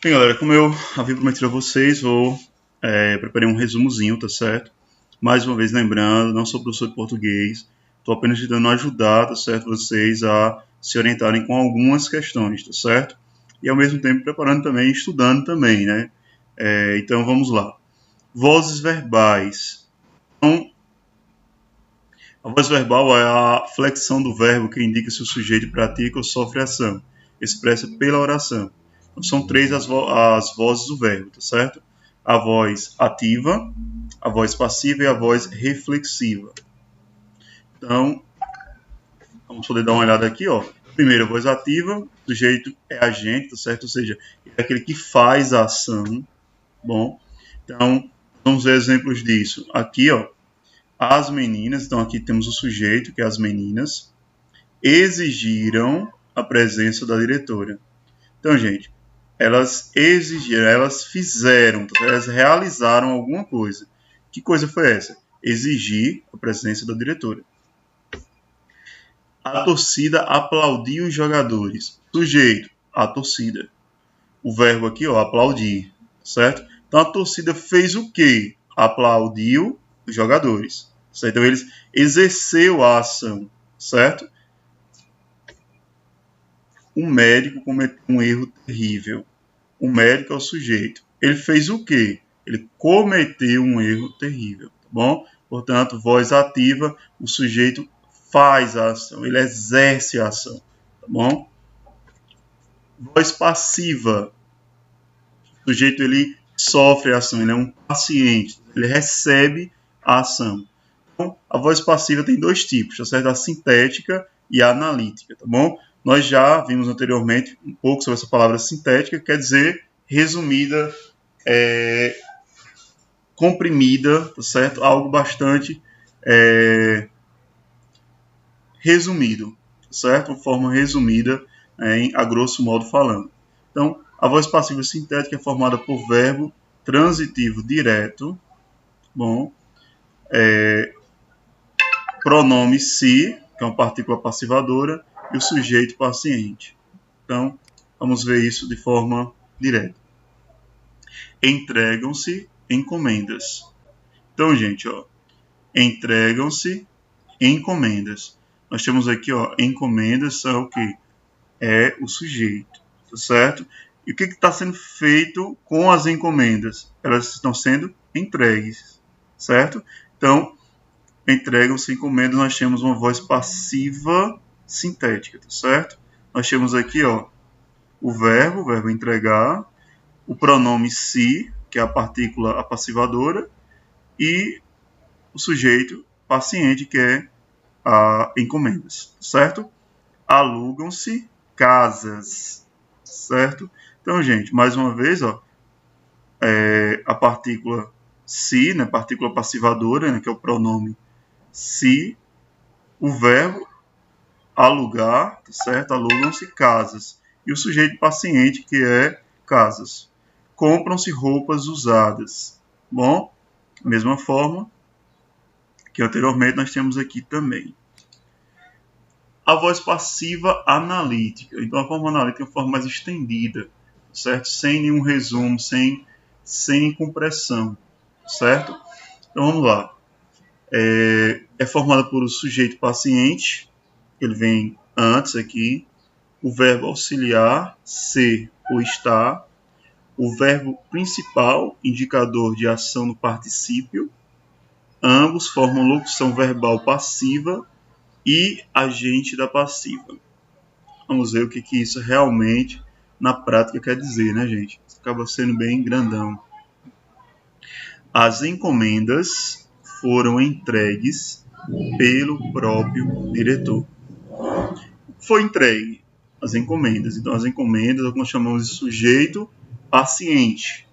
Bem, galera, como eu havia prometido a vocês, preparei um resumozinho, tá certo? Mais uma vez lembrando, não sou professor de português, estou apenas tentando ajudar, tá certo, vocês a se orientarem com algumas questões, tá certo? E ao mesmo tempo preparando também, estudando também, né? Então vamos lá. Vozes verbais. Então, a voz verbal é a flexão do verbo que indica se o sujeito pratica ou sofre ação, expressa pela oração. Então, são três as vozes do verbo, tá certo? A voz ativa, a voz passiva e a voz reflexiva. Então, vamos poder dar uma olhada aqui, ó. Primeiro, a voz ativa, o sujeito é agente, tá certo? Ou seja, é aquele que faz a ação. Bom, então, vamos ver exemplos disso. Aqui, ó, as meninas, então aqui temos o sujeito, que é as meninas, exigiram a presença da diretora. Então, gente, elas exigiram, elas fizeram, elas realizaram alguma coisa. Que coisa foi essa? Exigir a presença da diretora. A torcida aplaudiu os jogadores. Sujeito, a torcida. O verbo aqui, ó, aplaudir, certo? Então, a torcida fez o quê? Aplaudiu os jogadores. Certo? Então, eles exerceu a ação, certo? O médico cometeu um erro terrível. O médico é o sujeito. Ele fez o quê? Ele cometeu um erro terrível, tá bom? Portanto, voz ativa, o sujeito faz a ação, ele exerce a ação, tá bom? Voz passiva, o sujeito ele sofre a ação, ele é um paciente, ele recebe a ação. Então, a voz passiva tem dois tipos, tá certo? A sintética e a analítica, tá bom? Nós já vimos anteriormente um pouco sobre essa palavra sintética, que quer dizer resumida, comprimida, tá certo? Algo bastante resumido, tá certo? Uma forma resumida, a grosso modo falando. Então, a voz passiva sintética é formada por verbo transitivo direto, bom, pronome se, que é uma partícula passivadora, e o sujeito paciente. Então, vamos ver isso de forma direta. Entregam-se encomendas. Então, gente, ó, entregam-se encomendas. Nós temos aqui, ó, encomendas são o que? É o sujeito, tá certo? E o que está sendo feito com as encomendas? Elas estão sendo entregues, certo? Então, entregam-se encomendas, nós temos uma voz passiva sintética, tá certo? Nós temos aqui, ó, o verbo entregar, o pronome se, que é a partícula passivadora, e o sujeito paciente, que é a encomendas, certo? Alugam-se casas, certo? Então, gente, mais uma vez, ó, a partícula se, né, partícula passivadora, né, que é o pronome se, o verbo alugar, tá certo? Alugam-se casas. E o sujeito paciente, que é casas. Compram-se roupas usadas. Bom, da mesma forma que anteriormente nós temos aqui também. A voz passiva analítica. Então, a forma analítica é uma forma mais estendida, certo? Sem nenhum resumo, sem compressão, certo? Então, vamos lá. É formada por o sujeito paciente, ele vem antes aqui, o verbo auxiliar, ser ou estar, o verbo principal, indicador de ação no particípio, ambos formam locução verbal passiva e agente da passiva. Vamos ver o que isso realmente na prática quer dizer, né, gente? Isso acaba sendo bem grandão. As encomendas foram entregues pelo próprio diretor. Foi entregue as encomendas. Então, as encomendas é o que nós chamamos de sujeito paciente.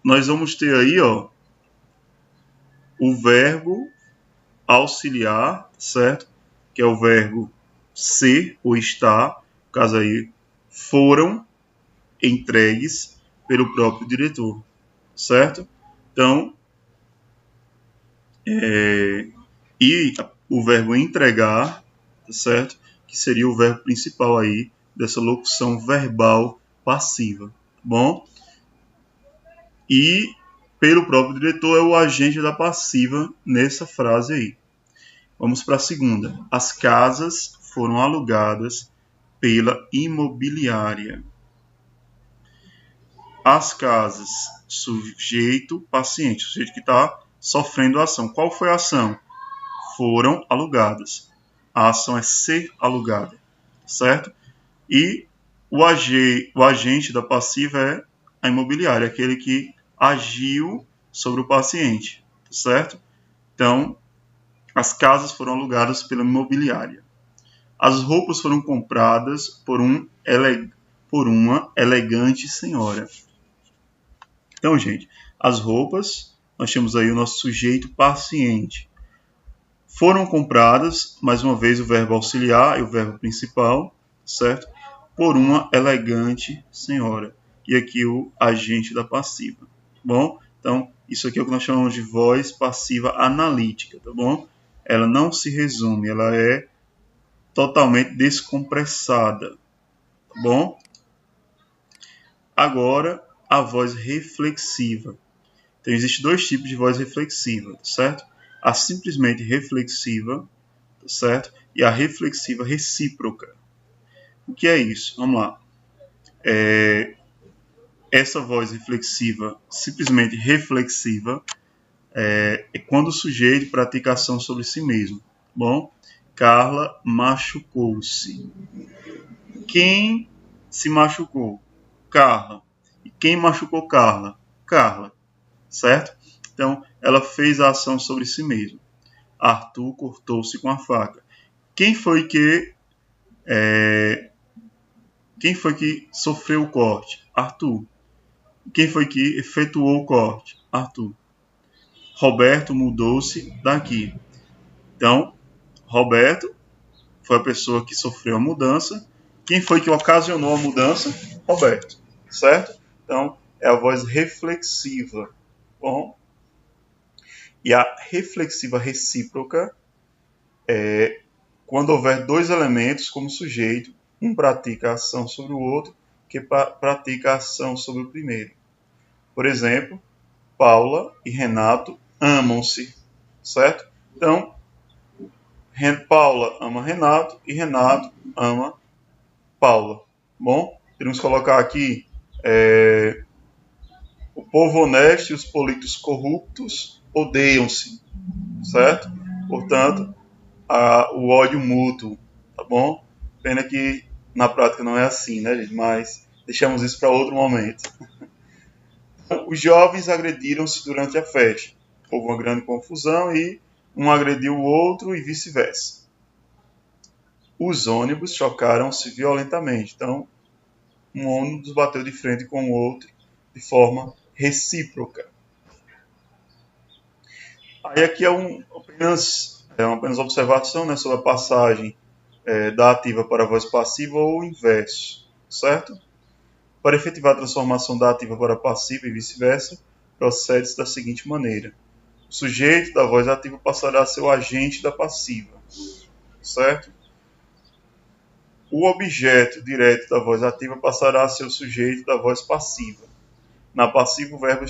Nós vamos ter aí, ó, o verbo auxiliar, certo? Que é o verbo ser ou estar, no caso aí, foram entregues pelo próprio diretor, certo? Então, e o verbo entregar, certo? Que seria o verbo principal aí, dessa locução verbal passiva, tá bom? E pelo próprio diretor é o agente da passiva nessa frase aí. Vamos para a segunda. As casas foram alugadas pela imobiliária. As casas, sujeito, paciente, o sujeito que está sofrendo a ação. Qual foi a ação? Foram alugadas. A ação é ser alugada, certo? E o agente da passiva é a imobiliária, aquele que agiu sobre o paciente, certo? Então, as casas foram alugadas pela imobiliária. As roupas foram compradas por uma elegante senhora. Então, gente, as roupas, nós temos aí o nosso sujeito paciente. Foram compradas, mais uma vez o verbo auxiliar e o verbo principal, certo? Por uma elegante senhora. E aqui o agente da passiva, tá bom? Então, isso aqui é o que nós chamamos de voz passiva analítica, tá bom? Ela não se resume, ela é totalmente descompressada, tá bom? Agora, a voz reflexiva. Então, existem dois tipos de voz reflexiva, certo? A simplesmente reflexiva, certo? E a reflexiva recíproca. O que é isso? Vamos lá. Essa voz reflexiva, simplesmente reflexiva, é quando o sujeito pratica ação sobre si mesmo. Bom, Carla machucou-se. Quem se machucou? Carla. E quem machucou Carla? Carla. Certo? Então, ela fez a ação sobre si mesma. Arthur cortou-se com a faca. Quem foi que sofreu o corte? Arthur. Quem foi que efetuou o corte? Arthur. Roberto mudou-se daqui. Então, Roberto foi a pessoa que sofreu a mudança. Quem foi que ocasionou a mudança? Roberto. Certo? Então, é a voz reflexiva. Bom, e a reflexiva recíproca é quando houver dois elementos como sujeito, um pratica a ação sobre o outro, que pratica a ação sobre o primeiro. Por exemplo, Paula e Renato amam-se, certo? Então, Paula ama Renato e Renato ama Paula. Bom, podemos colocar aqui o povo honesto e os políticos corruptos odeiam-se, certo? Portanto, o ódio mútuo, tá bom? Pena que na prática não é assim, né, gente? Mas deixamos isso para outro momento. Os jovens agrediram-se durante a festa. Houve uma grande confusão e um agrediu o outro e vice-versa. Os ônibus chocaram-se violentamente. Então, um ônibus bateu de frente com o outro de forma recíproca. Aí aqui é apenas observação, né, sobre a passagem da ativa para a voz passiva ou o inverso, certo? Para efetivar a transformação da ativa para a passiva e vice-versa, procede-se da seguinte maneira. O sujeito da voz ativa passará a ser o agente da passiva, certo? O objeto direto da voz ativa passará a ser o sujeito da voz passiva. Na passiva, o verbo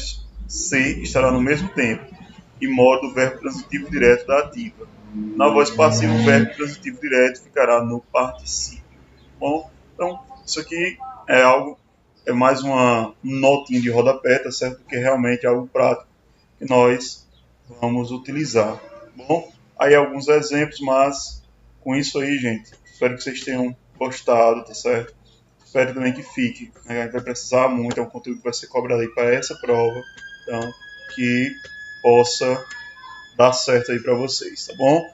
ser estará no mesmo tempo e modo do verbo transitivo direto da ativa. Na voz passiva, o verbo transitivo direto ficará no particípio. Bom, então, isso aqui é mais uma notinha de rodapé, tá certo? Porque realmente é algo prático que nós vamos utilizar. Bom, aí alguns exemplos, mas com isso aí, gente, espero que vocês tenham gostado, tá certo? Espero também que fique, né? A gente vai precisar muito, é um conteúdo que vai ser cobrado aí para essa prova, então, que possa dar certo aí para vocês, tá bom?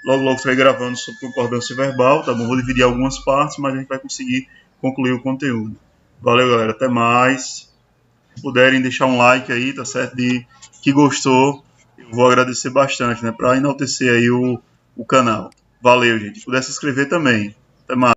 Logo estarei gravando sobre concordância verbal, tá bom? Vou dividir algumas partes, mas a gente vai conseguir concluir o conteúdo. Valeu, galera, até mais. Se puderem deixar um like aí, tá certo? Que gostou, eu vou agradecer bastante, né? Para enaltecer aí o canal. Valeu, gente. Se puder se inscrever também. Até mais.